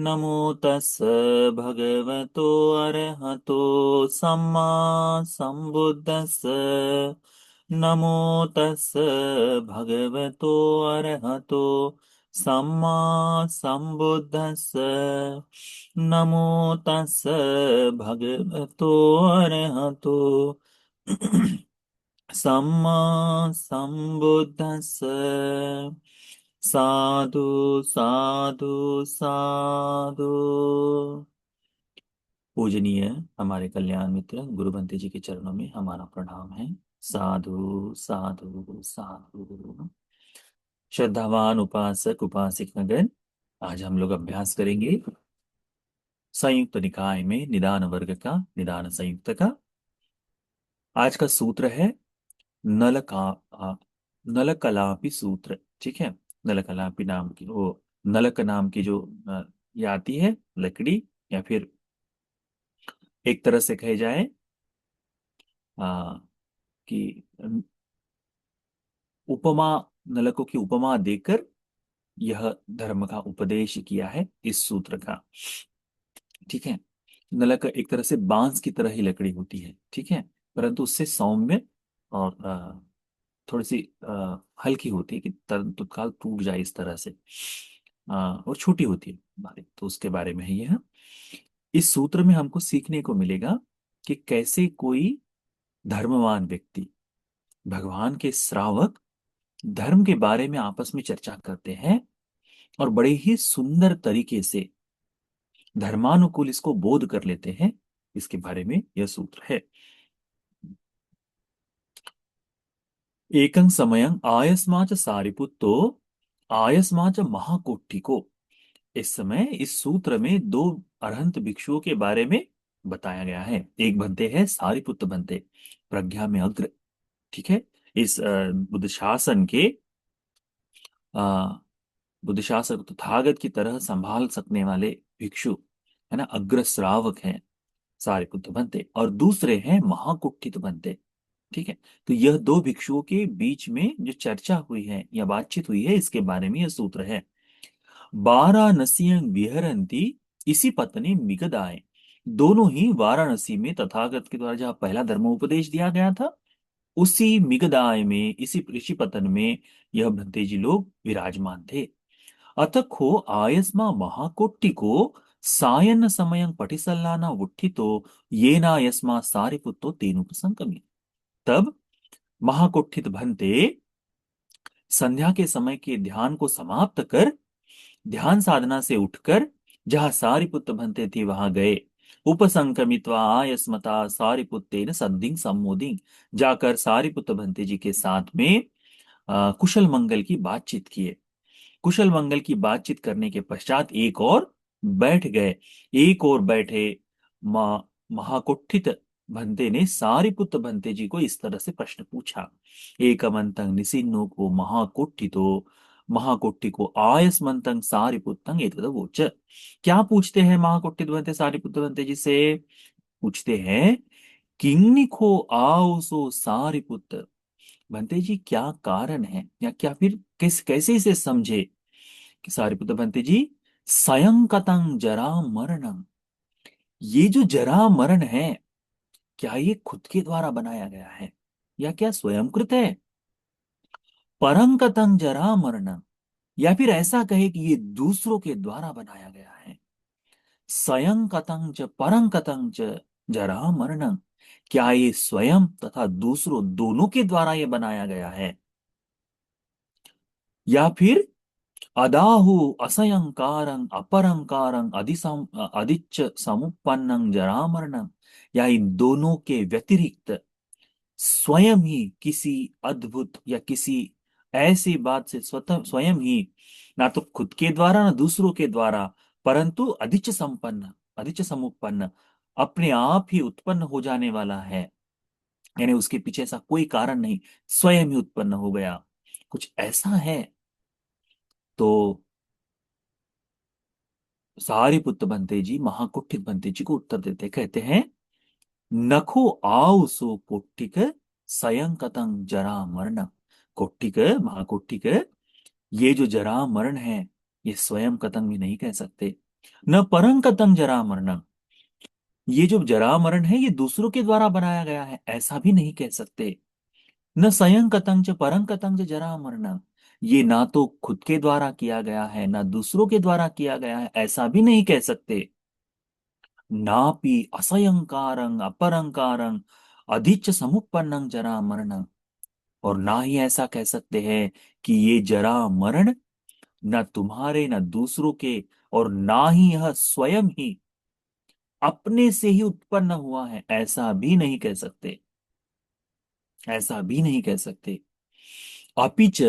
नमो तस्स भगवतो अरहतो सम्मा सम्बुद्धस्स। नमो तस्स भगवतो अरहतो सम्मा सम्बुद्धस्स। नमो तस्स भगवतो अरहतो सम्मा सम्बुद्धस्स। साधु साधु साधु। पूजनीय हमारे कल्याण मित्र गुरु बंते जी के चरणों में हमारा प्रणाम है। साधु साधु साधु। श्रद्धावान उपासक उपासिकगण, आज हम लोग अभ्यास करेंगे संयुक्त निकाय में निदान वर्ग का, निदान संयुक्त का। आज का सूत्र है नल का नल कलापी सूत्र। ठीक है, नल कलापी नाम की वो नलक नाम की जो ये आती है लकड़ी, या फिर एक तरह से कहे जाए आ, कि उपमा, नलकों की उपमा देकर यह धर्म का उपदेश किया है इस सूत्र का। ठीक है, नलक एक तरह से बांस की तरह ही लकड़ी होती है, ठीक है, परंतु उससे सौम्य और थोड़ी सी हल्की होती है कि तत्काल टूट जाए इस तरह से। और छोटी होती है बारीक, तो उसके बारे में है यह। इस सूत्र में हमको सीखने को मिलेगा कि कैसे कोई धर्मवान व्यक्ति, भगवान के श्रावक, धर्म के बारे में आपस में चर्चा करते हैं और बड़े ही सुंदर तरीके से धर्मानुकूल इसको बोध कर लेते हैं। इसके बारे में यह सूत्र है। एकं समयं आयस्माच सारिपुत्तो आयस्माच महाकोट्ठिको। इस समय इस सूत्र में दो अरहंत भिक्षुओं के बारे में बताया गया है। एक बनते हैं सारिपुत्र बनते, प्रज्ञा में अग्र। ठीक है, इस बुद्ध शासन के आ, बुद्ध शासन को तथागत की तरह संभाल सकने वाले भिक्षु है ना, अग्र श्रावक हैं सारिपुत्र बनते, और दूसरे हैं महाकुट्ठित बनते। ठीक है, तो यह दो भिक्षुओं के बीच में जो चर्चा हुई है या बातचीत हुई है, इसके बारे में यह सूत्र है। वाराणसियं विहरन्ति इसी पत्नी मिगदाए। दोनों ही वाराणसी में तथागत के द्वारा जहां पहला धर्मोपदेश दिया गया था, उसी मिगदाय में, इसी ऋषि पतन में यह भंते जी लोग विराजमान थे। अथ खो आयस्मा महाकोट्टी को सायन समयं पटिसल्लाना उठितो येना यस्मा सारिपुत्तो तेनुपसंकमी। तब महाकुट्ठित भंते संध्या के समय के ध्यान को समाप्त कर ध्यान साधना से उठकर जहां सारिपुत्र भंते थे वहां गए। उपसंक्रमित्वा आयस्मता सारिपुत्तेन सद्दिंग सम्मोदिंग। जाकर सारिपुत्र भंते जी के साथ में कुशल मंगल की बातचीत किए। कुशल मंगल की बातचीत करने के पश्चात एक और बैठ गए। एक और बैठे महाकुट्ठित भंते ने सारिपुत्र भंते जी को इस तरह से प्रश्न पूछा। एकमंतं निसिन्नो को महाकुट्ठितो महाकुट्ठी को आयस्मंतं सारिपुत्रं एतदवोच। क्या पूछते हैं महाकुट्ठित भंते सारिपुत्र भंते जी से? पूछते हैं, किन्निको आओसो सारिपुत्र। भंते जी क्या कारण है, या क्या फिर कैसे इसे समझे कि सारिपुत्र भंते जी, स्वयं कतं जरा मरणम। ये जो जरा मरण है, क्या ये खुद के द्वारा बनाया गया है या क्या स्वयंकृत है? परं कतं जरा मरणम, या फिर ऐसा कहे कि ये दूसरों के द्वारा बनाया गया है। स्वयं कतं च परं कतं च जरा मरणम, क्या ये स्वयं तथा दूसरों दोनों के द्वारा ये बनाया गया है, या फिर अदाहु असयंकारं अपरंकारं अधिच समुपन्नं जरामरणं, या इन दोनों के व्यतिरिक्त स्वयं ही किसी अद्भुत या किसी ऐसी बात से स्वतः स्वयं ही, ना तो खुद के द्वारा ना दूसरों के द्वारा, परंतु अधिच संपन्न, अधिच समुपन्न, अपने आप ही उत्पन्न हो जाने वाला है। यानी उसके पीछे ऐसा कोई कारण नहीं, स्वयं ही उत्पन्न हो गया, कुछ ऐसा है। तो सारिपुत्र बनते जी महाकुट्ठित बनते जी को उत्तर देते, कहते हैं, नखो आओ सो कोट्टिक सयं कतं जरा मरण। कोट्टिक, महाकोट्टिक, ये जो जरा मरण है, ये स्वयं कतंग भी नहीं कह सकते। न परंकतंग जरा मरणम, ये जो जरा मरण है ये दूसरों के द्वारा बनाया गया है, ऐसा भी नहीं कह सकते। न स्वयं कतंग च परं कतंग च जरा मरणम, ये ना तो खुद के द्वारा किया गया है ना दूसरों के द्वारा किया गया है, ऐसा भी नहीं कह सकते। नापि असयंकारं अपरंकारं अधिच समुपन्नं जरा मरणं, और ना ही ऐसा कह सकते हैं कि ये जरा मरण न तुम्हारे न दूसरों के, और ना ही यह स्वयं ही अपने से ही उत्पन्न हुआ है, ऐसा भी नहीं कह सकते। ऐसा भी नहीं कह सकते। अपिच,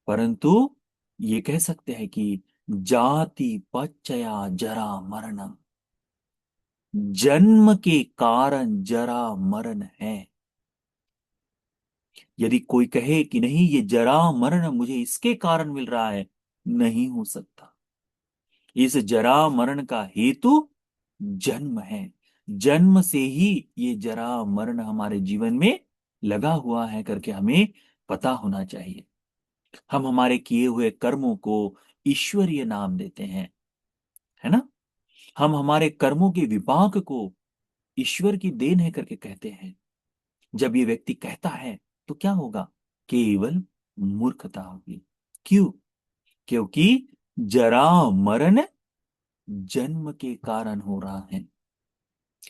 परंतु ये कह सकते हैं कि जाति पच्चया जरा मरणम, जन्म के कारण जरा मरण है। यदि कोई कहे कि नहीं ये जरा मरण मुझे इसके कारण मिल रहा है, नहीं हो सकता। इस जरा मरण का हेतु जन्म है। जन्म से ही ये जरा मरण हमारे जीवन में लगा हुआ है करके हमें पता होना चाहिए। हम हमारे किए हुए कर्मों को ईश्वरीय नाम देते हैं, है ना। हम हमारे कर्मों के विपाक को ईश्वर की देन है करके कहते हैं। जब ये व्यक्ति कहता है तो क्या होगा? केवल मूर्खता होगी। क्यों? क्योंकि जरा मरण जन्म के कारण हो रहा है।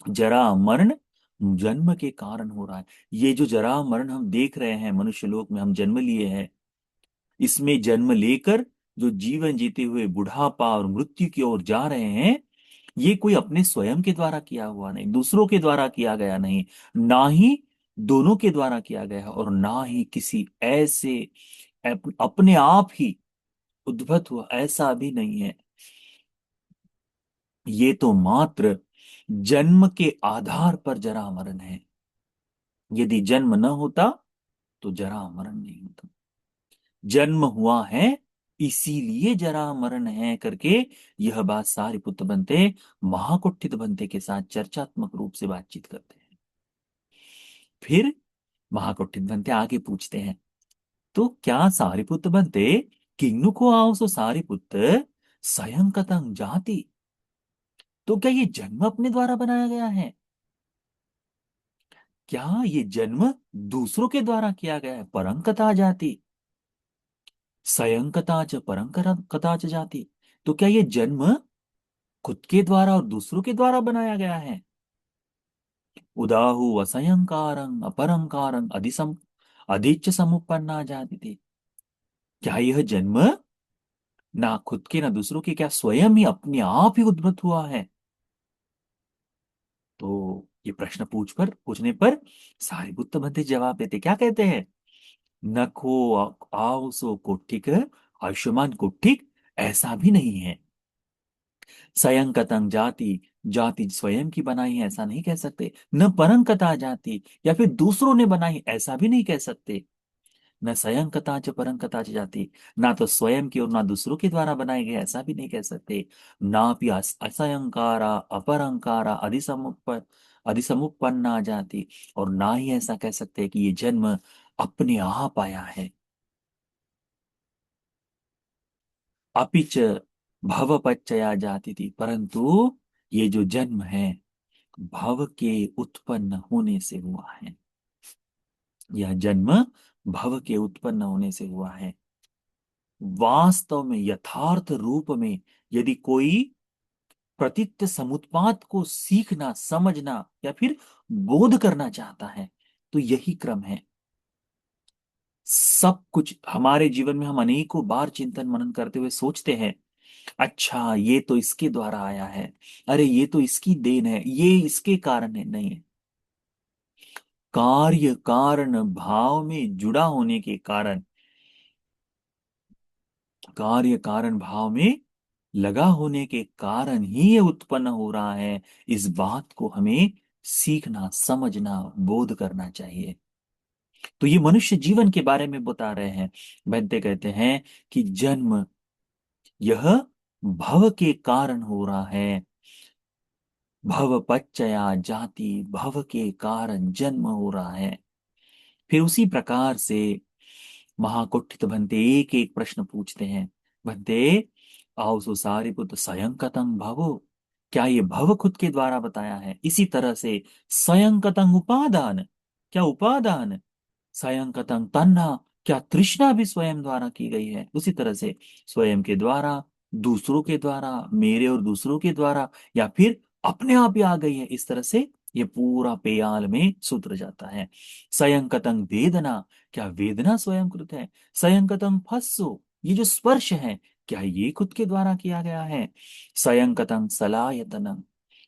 जरा मरण जन्म के कारण हो रहा है। ये जो जरा मरण हम देख रहे हैं, मनुष्य लोक में हम जन्म लिए हैं, इसमें जन्म लेकर जो जीवन जीते हुए बुढ़ापा और मृत्यु की ओर जा रहे हैं, ये कोई अपने स्वयं के द्वारा किया हुआ नहीं, दूसरों के द्वारा किया गया नहीं, ना ही दोनों के द्वारा किया गया है, और ना ही किसी ऐसे अपने आप ही उद्भत हुआ, ऐसा भी नहीं है। ये तो मात्र जन्म के आधार पर जरा मरण है। यदि जन्म न होता तो जरा मरण नहीं होता। जन्म हुआ है इसीलिए जरा मरण है करके यह बात सारिपुत्र बनते महाकुट्ठित बनते के साथ चर्चात्मक रूप से बातचीत करते हैं। फिर महाकुट्ठित बनते आगे पूछते हैं, तो क्या सारिपुत्र बनते किन्नु को आओ सो सारिपुत्र स्वयं कतंग जाति, तो क्या ये जन्म अपने द्वारा बनाया गया है? क्या ये जन्म दूसरों के द्वारा किया गया है? परं कथा जाति, स्वयं कथा च परं कथा च जाति, तो क्या ये जन्म खुद के द्वारा और दूसरों के द्वारा बनाया गया है? उदाहु असयंकारं अपरंकारं अधिसम अधिच्च समुपन्ना जाति थी, क्या यह जन्म ना खुद के ना दूसरों के, क्या स्वयं ही अपने आप ही उद्भूत हुआ है? तो ये प्रश्न पूछने पर सारिपुत्र भंते जवाब देते, क्या कहते हैं? नखो आवसो कोट्ठिक, आयुष्मान कोट्ठिक, ऐसा भी नहीं है। स्वयं कतंग जाति, जाति स्वयं की बनाई है ऐसा नहीं कह सकते। न परं कथा जाति, या फिर दूसरों ने बनाई ऐसा भी नहीं कह सकते। न स्वयं कथा च परं कथा च जाति, ना तो स्वयं की और ना दूसरों के द्वारा बनाए गए ऐसा भी नहीं कह सकते। ना भी असयंकारा अपरंकारा अधिसमुपन्ना जाति, और ना ही ऐसा कह सकते कि ये जन्म अपने आप आया है। अपिच भवपच्चया जाति थी, परंतु ये जो जन्म है भव के उत्पन्न होने से हुआ है। यह जन्म भव के उत्पन्न होने से हुआ है। वास्तव में यथार्थ रूप में यदि कोई प्रतित्व समुत्पाद को सीखना समझना या फिर बोध करना चाहता है तो यही क्रम है। सब कुछ हमारे जीवन में हम अनेकों बार चिंतन मनन करते हुए सोचते हैं, अच्छा ये तो इसके द्वारा आया है, अरे ये तो इसकी देन है, ये इसके कारण है। नहीं, कार्य कारण भाव में जुड़ा होने के कारण, कार्य कारण भाव में लगा होने के कारण ही ये उत्पन्न हो रहा है। इस बात को हमें सीखना समझना बोध करना चाहिए। तो ये मनुष्य जीवन के बारे में बता रहे हैं। बनते कहते हैं कि जन्म यह भव के कारण हो रहा है। भव पच्चया जाति, भव के कारण जन्म हो रहा है। फिर उसी प्रकार से महाकुट्ठित बनते एक एक प्रश्न पूछते हैं। बनते, आओ सो सारिपुत्र स्वयं कतंग भवो, क्या ये भव खुद के द्वारा बताया है? इसी तरह से स्वयं कतंग उपादान, क्या उपादान? स्वयं कतंग तन्ना, क्या तृष्णा भी स्वयं द्वारा की गई है? उसी तरह से स्वयं के द्वारा, दूसरों के द्वारा, मेरे और दूसरों के द्वारा, या फिर अपने आप ही आ गई है। इस तरह से ये पूरा पेयाल में सूत्र जाता है। स्वयं कतंग वेदना, क्या वेदना स्वयं कृत है? स्वयं कतंग फस्सो, ये जो स्पर्श है, क्या ये खुद के द्वारा किया गया है? स्वयं कतंग सलायतनम,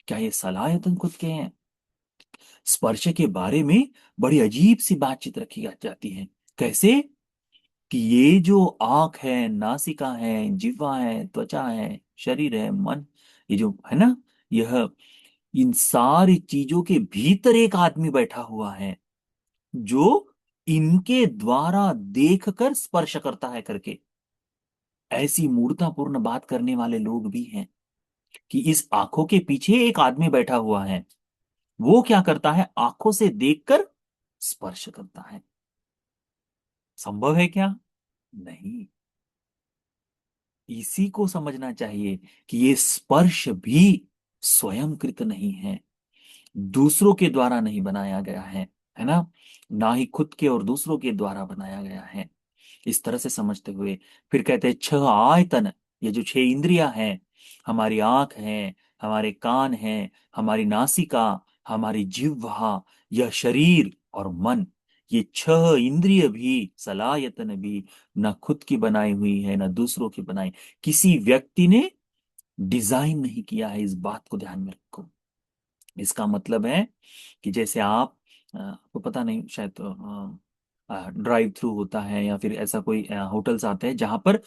क्या ये सलायतन खुद के हैं? स्पर्श के बारे में बड़ी अजीब सी बातचीत रखी जाती है। कैसे? कि ये जो आंख है, नासिका है, जिह्वा है, त्वचा है, शरीर है, मन, ये जो है ना, यह, इन सारी चीजों के भीतर एक आदमी बैठा हुआ है जो इनके द्वारा देखकर स्पर्श करता है करके। ऐसी मूर्खतापूर्ण बात करने वाले लोग भी हैं कि इस आंखों के पीछे एक आदमी बैठा हुआ है, वो क्या करता है? आंखों से देखकर स्पर्श करता है। संभव है क्या? नहीं। इसी को समझना चाहिए कि ये स्पर्श भी स्वयंकृत नहीं है, दूसरों के द्वारा नहीं बनाया गया है ना, ना ही खुद के और दूसरों के द्वारा बनाया गया है। इस तरह से समझते हुए फिर कहते हैं छह आयतन, ये जो छह इंद्रियां हैं, हमारी आंख है, हमारे कान है, हमारी नासिका, हमारी जिह्वा, यह शरीर और मन, ये छह इंद्रिय भी, सलायतन भी, न खुद की बनाई हुई है न दूसरों की बनाई, किसी व्यक्ति ने डिजाइन नहीं किया है। इस बात को ध्यान में रखो। इसका मतलब है कि जैसे आप, आपको पता नहीं शायद, ड्राइव थ्रू होता है या फिर ऐसा कोई होटल्स आते हैं जहां पर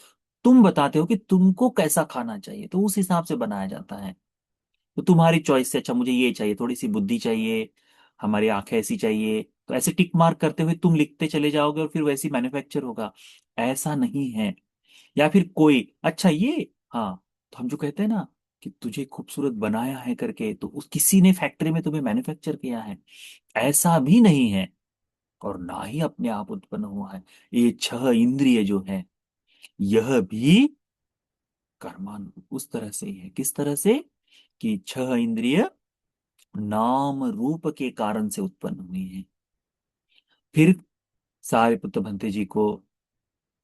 तुम बताते हो कि तुमको कैसा खाना चाहिए, तो उस हिसाब से बनाया जाता है। तो तुम्हारी चॉइस से, अच्छा मुझे ये चाहिए, थोड़ी सी बुद्धि चाहिए, हमारी आंखें ऐसी चाहिए, तो ऐसे टिक मार्क करते हुए तुम लिखते चले जाओगे और फिर वैसी मैन्युफैक्चर होगा। ऐसा नहीं है। या फिर कोई, अच्छा ये, हाँ, तो हम जो कहते हैं ना कि तुझे खूबसूरत बनाया है करके, तो उस किसी ने फैक्ट्री में तुम्हें मैन्युफैक्चर किया है, ऐसा भी नहीं है। और ना ही अपने आप उत्पन्न हुआ है। ये छह इंद्रिय जो है, यह भी कर्मान उस तरह से ही है। किस तरह से? कि छह इंद्रिय नाम रूप के कारण से उत्पन्न हुई है। फिर सारिपुत्र भंते जी को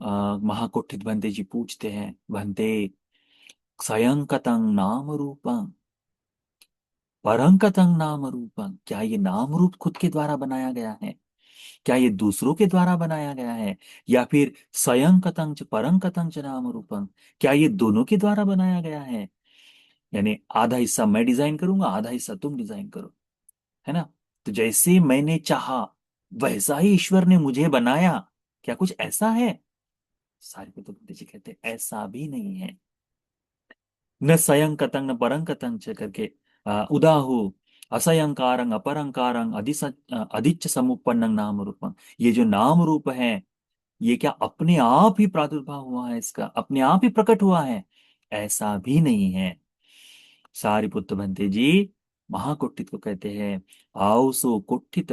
महाकोटित भंते जी पूछते हैं, भंते स्वयं कतंग नाम रूपं परंकतंग नाम रूपं, क्या ये नाम रूप खुद के द्वारा बनाया गया है? क्या ये दूसरों के द्वारा बनाया गया है? या फिर स्वयं कतंग च परं कतंग च नाम रूपं, क्या ये दोनों के द्वारा बनाया गया है? यानी आधा हिस्सा मैं डिजाइन करूंगा, आधा हिस्सा तुम डिजाइन करो, है ना? तो जैसे मैंने चाहा वैसा ही ईश्वर ने मुझे बनाया, क्या कुछ ऐसा है? सारे को तो जी कहते हैं, ऐसा भी नहीं है। न स्वयं कतंग न परं कतंग च करके उदाहु असयंकारंग अपरंकारंग अधिच्च समुपन्नंग नाम रूपं, ये जो नाम रूप है, ये क्या अपने आप ही प्रादुर्भाव हुआ है, इसका अपने आप ही प्रकट हुआ है? ऐसा भी नहीं है। सारिपुत्र भंते जी महाकुट्ठित को कहते हैं, आओ सो कुट्ठित,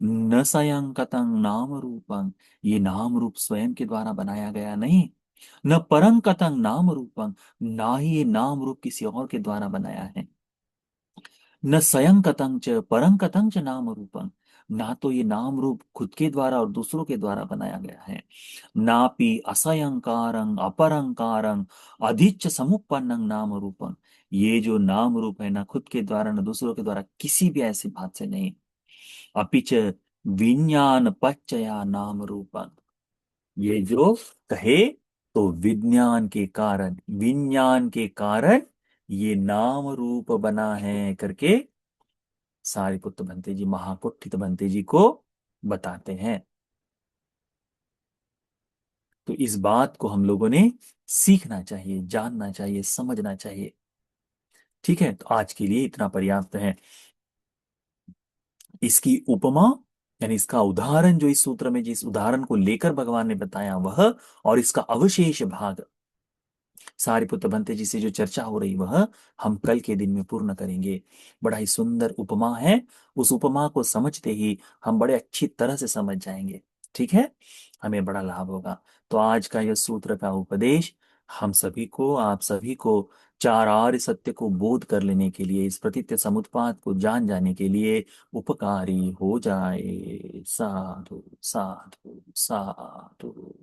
न स्वयं कतंग नाम रूपं, ये नाम रूप स्वयं के द्वारा बनाया गया नहीं, न परं कतंग नाम रूपं, ना ही ये नाम रूप किसी और के द्वारा बनाया है, न स्वयं कतंग च परं कतंग च नाम रूपं, ना तो ये नाम रूप खुद के द्वारा और दूसरों के द्वारा बनाया गया है, नापि असयंकारं अपरंकारं अधिच्च समुपन्नं नाम रूपं, ये जो नाम रूप है ना खुद के द्वारा ना दूसरों के द्वारा किसी भी ऐसी बात से नहीं, अपिच विज्ञान पच्चया नाम रूपं, ये जो कहे तो विज्ञान के कारण, विज्ञान के कारण ये नाम रूप बना है करके सारिपुत्र भंते जी महाकुट्ठित भंते जी को बताते हैं। तो इस बात को हम लोगों ने सीखना चाहिए, जानना चाहिए, समझना चाहिए। ठीक है, तो आज के लिए इतना पर्याप्त है। इसकी उपमा, यानी इसका उदाहरण, जो इस सूत्र में जिस उदाहरण को लेकर भगवान ने बताया वह, और इसका अवशेष भाग सारिपुत्र भंते जी से जो चर्चा हो रही वह हम कल के दिन में पूर्ण करेंगे। बड़ा ही सुंदर उपमा है। उस उपमा को समझते ही हम बड़े अच्छी तरह से समझ जाएंगे। ठीक है, हमें बड़ा लाभ होगा। तो आज का यह सूत्र का उपदेश हम सभी को, आप सभी को चार आर्य सत्य को बोध कर लेने के लिए, इस प्रतीत्य समुत्पाद को जान जाने के लिए उपकारी हो जाए। साधु साधु साधु।